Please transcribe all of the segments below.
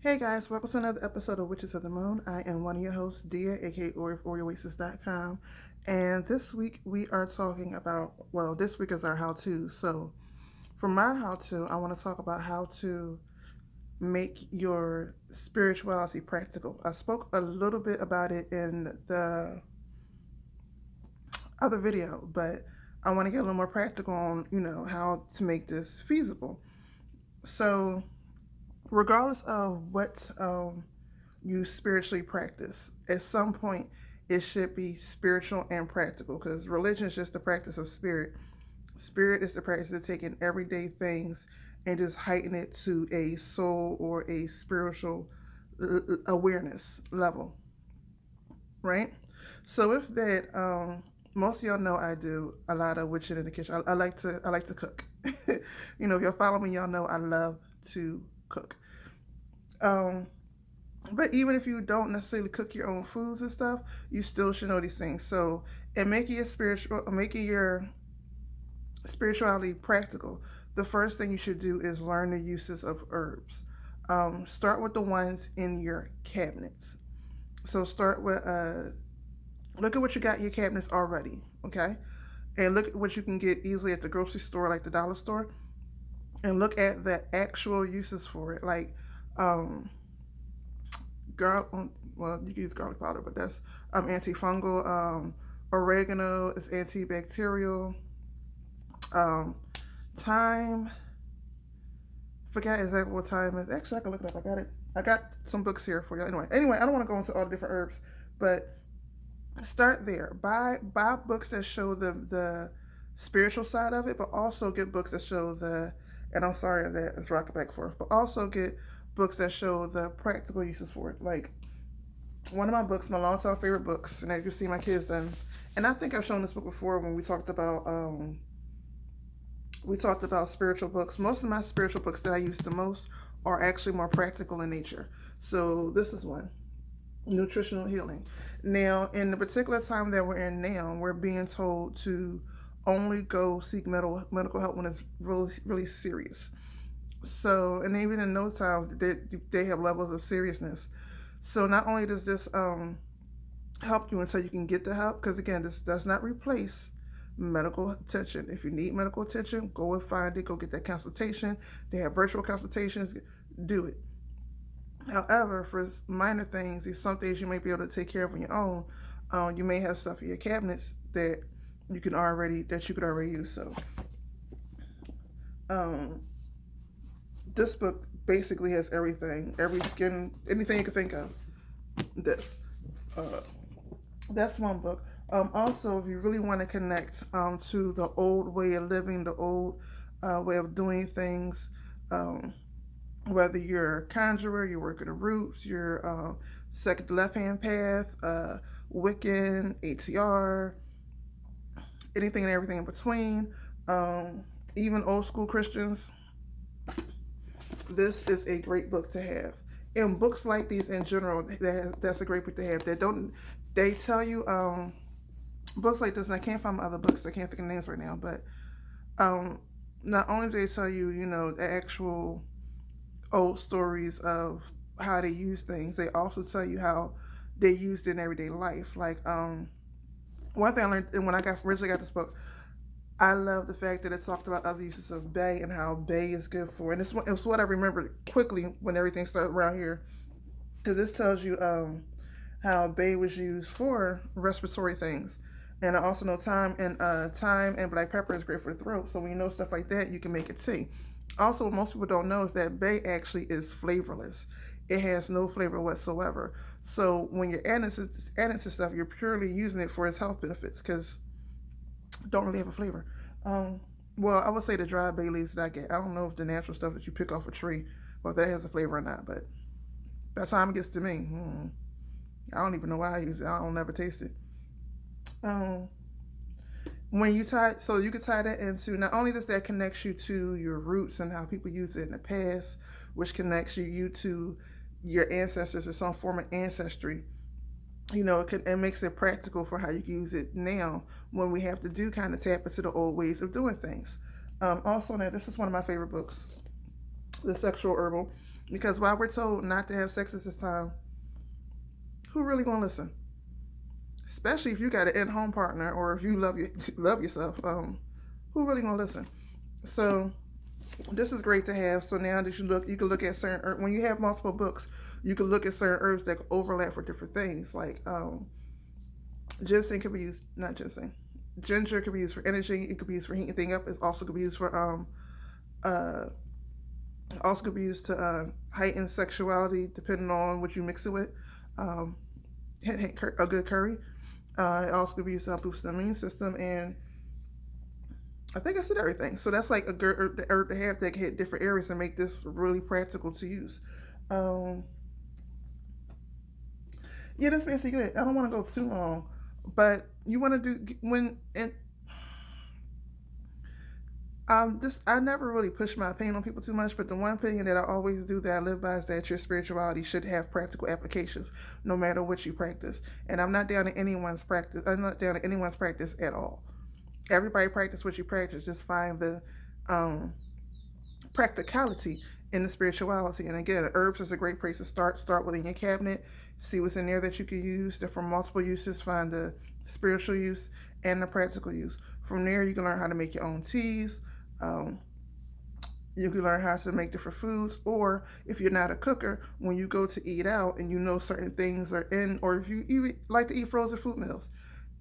Hey guys, welcome to another episode of Witches of the Moon. I am one of your hosts, Dia, aka OrioOasis.com. And this week we are talking about, this week is our how to. So, for my how to, I want to talk about how to make your spirituality practical. I spoke a little bit about it in the other video, but I want to get a little more practical on, how to make this feasible. So, regardless of what you spiritually practice, at some point it should be spiritual and practical because religion is just the practice of spirit. Spirit is the practice of taking everyday things and just heighten it to a soul or a spiritual awareness level, right? So with that, most of y'all know I do a lot of witching in the kitchen. I like to cook. If y'all follow me, y'all know I love to cook. Um, but even if you don't necessarily cook your own foods and stuff, you still should know these things. So, and making your spirituality practical, the first thing you should do is learn the uses of herbs. Start with the ones in your cabinets. So start with look at what you got in your cabinets already, okay? And look at what you can get easily at the grocery store, like the dollar store, and look at the actual uses for it, like um, garlic. Well, you can use garlic powder, but that's antifungal. Oregano is antibacterial. Um, Thyme. Forgot exactly what thyme is. Actually, I can look it up. I got it. I got some books here for you. Anyway, I don't want to go into all the different herbs, but start there. Buy books that show the spiritual side of it, but also get books that show the. And I'm sorry that it's rocking back and forth, but also get books that show the practical uses for it. Like one of my books, my long-time favorite books, and as you see, my kids done. And I think I've shown this book before when we talked about spiritual books. Most of my spiritual books that I use the most are actually more practical in nature. So this is one, nutritional healing. Now, in the particular time that we're in now, we're being told to only go seek medical help when it's really, really serious. So, and even in those times, they have levels of seriousness. So, not only does this help you until you can get the help, because again, this does not replace medical attention. If you need medical attention, go and find it, go get that consultation. They have virtual consultations, do it. However, for minor things, these some things you may be able to take care of on your own. You may have stuff in your cabinets that you could already use. So, um, this book basically has everything, every skin, anything you can think of. This, uh, that's one book. Also, if you really want to connect to the old way of living, the old way of doing things, um, whether you're a conjurer, you're working the roots, you're second left hand path, Wiccan, ATR, anything and everything in between, even old school Christians, this is a great book to have. And books like these in general, that's a great book to have. They tell you books like this, and I can't find my other books. I can't think of names right now, but um, not only do they tell you, the actual old stories of how they use things, they also tell you how they used it in everyday life. Like one thing I learned when I originally got this book, I love the fact that it talked about other uses of bay and how bay is good for. And it's what I remembered quickly when everything started around here, because this tells you how bay was used for respiratory things. And I also know thyme and black pepper is great for the throat. So when you know stuff like that, you can make it tea. Also, what most people don't know is that bay actually is flavorless. It has no flavor whatsoever. So when you're adding to stuff, you're purely using it for its health benefits because it don't really have a flavor. Um, well, I would say the dry bay leaves that I get. I don't know if the natural stuff that you pick off a tree, or if that has a flavor or not. But by the time it gets to me, I don't even know why I use it. I don't never taste it. Um, when you tie, so you can tie that into, not only does that connect you to your roots and how people used it in the past, which connects you to your ancestors or some form of ancestry. It makes it practical for how you can use it now when we have to do kind of tap into the old ways of doing things. Also, now this is one of my favorite books, The Sexual Herbal. Because while we're told not to have sex at this time, who really gonna listen? Especially if you got an in-home partner or if you love yourself. Who really gonna listen? So this is great to have. So now that you can look at certain when you have multiple books, you can look at certain herbs that overlap for different things. Like ginseng could be used, not ginseng. Ginger could be used for energy. It could be used for heating things up. It also could be used for uh also could be used to heighten sexuality depending on what you mix it with. Um, a good curry. It also could be used to help boost the immune system, and I think I said everything. So that's like a good herb to have that can hit different areas and make this really practical to use. Um, yeah, that's basically it. I don't want to go too long, but you want to do when and this I never really push my opinion on people too much, but the one opinion that I always do that I live by is that your spirituality should have practical applications, no matter what you practice. And I'm not down to anyone's practice. I'm not down to anyone's practice at all. Everybody practice what you practice. Just find the um, practicality in the spirituality. And again, herbs is a great place to start. Start within your cabinet, see what's in there that you can use. That for multiple uses, find the spiritual use and the practical use. From there, you can learn how to make your own teas. Um, you can learn how to make different foods, or if you're not a cooker, when you go to eat out and you know certain things are in, or if you even like to eat frozen fruit meals,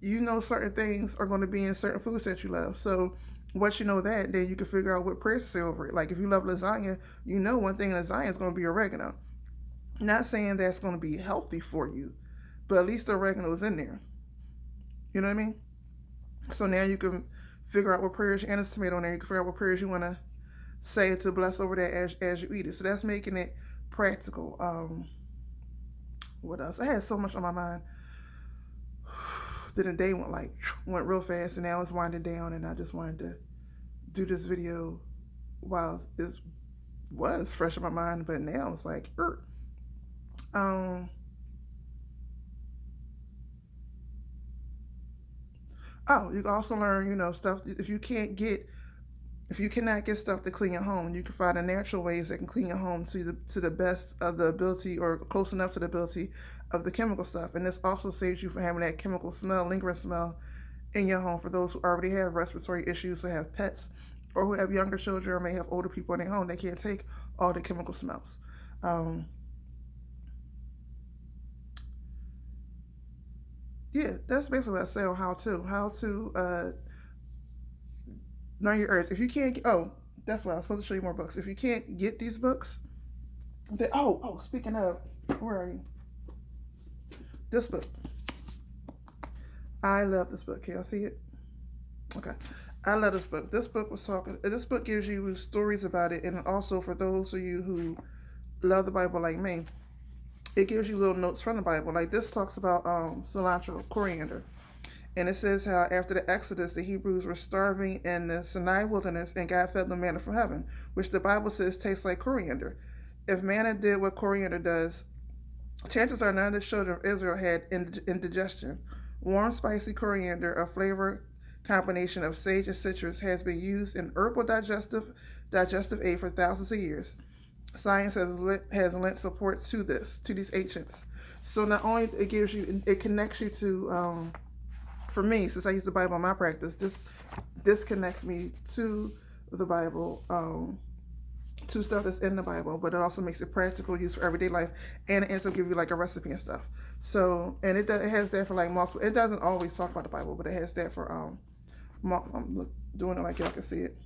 you know certain things are going to be in certain foods that you love. So once you know that, then you can figure out what prayers to say over it. Like if you love lasagna, you know one thing in lasagna is going to be oregano. Not saying that's going to be healthy for you, but at least the oregano is in there. You know what I mean? So now you can figure out what prayers, and it's tomato in there, you can figure out what prayers you want to say to bless over that as you eat it. So that's making it practical. What else? I had so much on my mind. Then the day went real fast, and now it's winding down, and I just wanted to do this video while it was fresh in my mind, but now it's like, um, oh, you can also learn, stuff if you cannot get stuff to clean your home, you can find the natural ways that can clean your home to the best of the ability or close enough to the ability of the chemical stuff. And this also saves you from having that chemical smell, lingering smell in your home for those who already have respiratory issues, who have pets, or who have younger children or may have older people in their home. They can't take all the chemical smells. Um, yeah, that's basically what I say on how to learn your herbs. If you can't, that's why I was supposed to show you more books. If you can't get these books, speaking of, where are you? This book. I love this book. Can y'all see it? Okay. I love this book. This book gives you stories about it, and also for those of you who love the Bible like me, it gives you little notes from the Bible. Like this talks about cilantro, coriander. And it says how after the Exodus, the Hebrews were starving in the Sinai wilderness, and God fed them manna from heaven, which the Bible says tastes like coriander. If manna did what coriander does, chances are none of the children of Israel had indigestion. Warm, spicy coriander, a flavor combination of sage and citrus, has been used in herbal digestive aid for thousands of years. Science has lent support to these ancients. So not only it connects you to for me, since I use the Bible in my practice, this connects me to the Bible, to stuff that's in the Bible, but it also makes it practical use for everyday life, and it ends up giving you like a recipe and stuff. So, and it has that for like multiple. It doesn't always talk about the Bible, but it has that for I'm doing it like y'all can see it.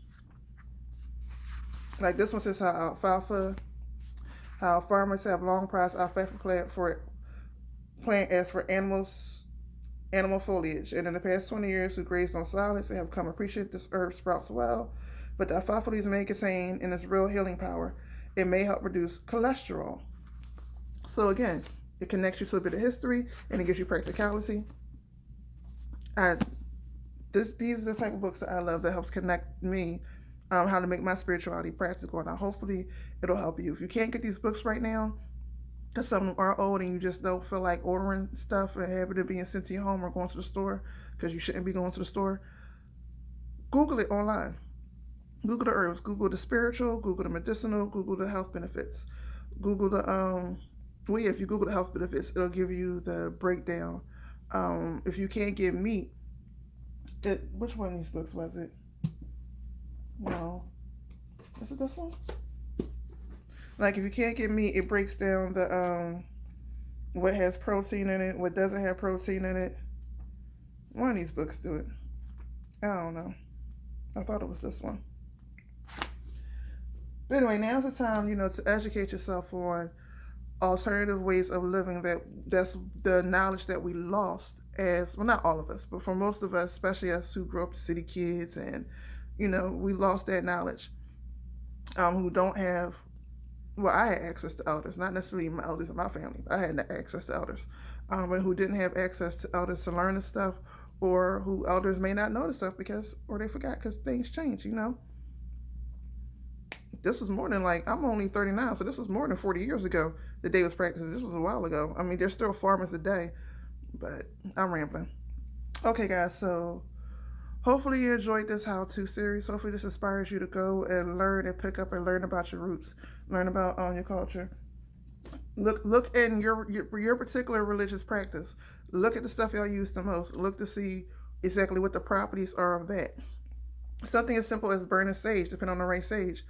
Like this one says how farmers have long prized alfalfa plant as for animal foliage, and in the past 20 years who grazed on solids and have come appreciate this herb sprouts well, but the alfalfa leaves may contain in its real healing power. It may help reduce cholesterol. So again, it connects you to a bit of history, and it gives you practicality. These are the type of books that I love that helps connect me, how to make my spirituality practical, and hopefully it'll help you. If you can't get these books right now, because some of them are old and you just don't feel like ordering stuff and having it being sent to your home or going to the store because you shouldn't be going to the store, Google it online. Google the herbs, Google the spiritual, Google the medicinal, Google the health benefits. Google the well, yeah, if you Google the health benefits, it'll give you the breakdown. If you can't get meat, which one of these books was it? No, is it this one? Like if you can't get meat, it breaks down the what has protein in it, what doesn't have protein in it. One of these books do it. I don't know. I thought it was this one. But anyway, now's the time, to educate yourself on alternative ways of living. That's the knowledge that we lost as well, not all of us, but for most of us, especially us who grew up city kids, and we lost that knowledge. Who don't have, well, I had access to elders, not necessarily my elders in my family, but I had access to elders, but who didn't have access to elders to learn the stuff, or who elders may not know the stuff or they forgot because things change. This was more than, like, I'm only 39, so this was more than 40 years ago the day was practiced. This was a while ago. I mean, there's still farmers today, but I'm rambling. Okay, guys, so hopefully you enjoyed this how-to series. Hopefully this inspires you to go and learn and pick up and learn about your roots, learn about your culture. Look in your particular religious practice. Look at the stuff y'all use the most. Look to see exactly what the properties are of that. Something as simple as burning sage, depending on the right sage,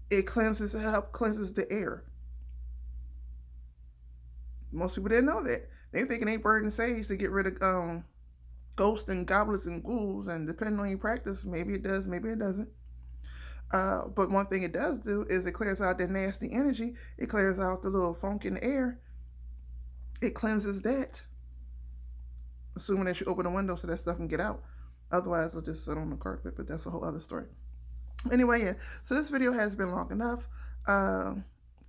it cleanses the air. Most people didn't know that. They thinking they burning sage to get rid of ghosts and goblins and ghouls, and depending on your practice, maybe it does, maybe it doesn't. But one thing it does do is it clears out that nasty energy. It clears out the little funk in the air. It cleanses that. Assuming that you open the window so that stuff can get out. Otherwise, it'll just sit on the carpet, but that's a whole other story. Anyway, yeah. So this video has been long enough.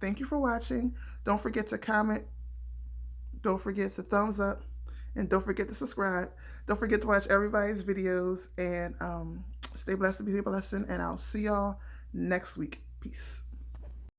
Thank you for watching. Don't forget to comment. Don't forget to thumbs up. And don't forget to subscribe. Don't forget to watch everybody's videos. And stay blessed to be a blessing. And I'll see y'all next week. Peace.